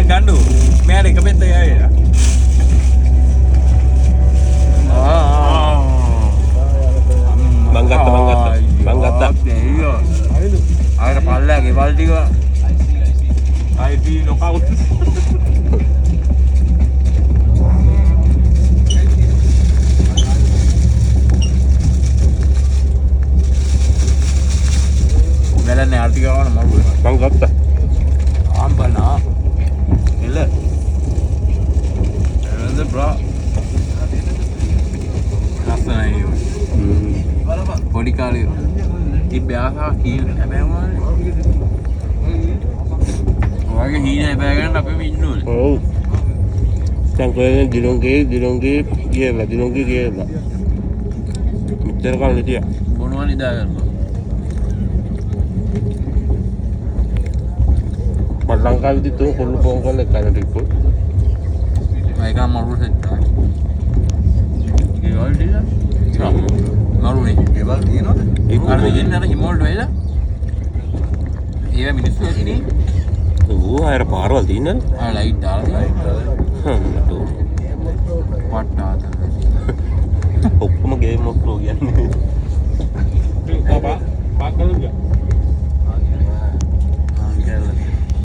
ගන්නු මෙයාට එක පෙත්ත ගෑවේ මං ගත්තා ආයෙත් පල්ලා ගෙවල් ටික ආයෙත් නොකවුට් මෙලන්නේ ආර්ථික ගාන මරුවේ මං ගත්තා ආම්බනා එල එලද බ්‍රා ලස්සනයි පොඩි කාලේ තිබ්බේ ආසාව කීල් හැබැයි ඔයගේ හීන හැබැයි අපේ ඉන්න ඕනේ ඔව් සංකේතයෙන් දිලොංගේ කියලා මෙච්චර කාලෙ හිටියා මොනවා නිදා ගන්නවා මට ලංකාවේදී තුන් කොල්ල ෆෝන් කරලා කන ටිකෝ ඒක මරු සෙට් ඒ වලදී මරුනේ ඒවල් තියෙනවද අර දෙන්න අර හිමෝල්ට වෙලා ඒව මිනිස්සු ඇතිනේ ඌ අර පාරවල් තියෙනවද ආ ලයිට් දාලා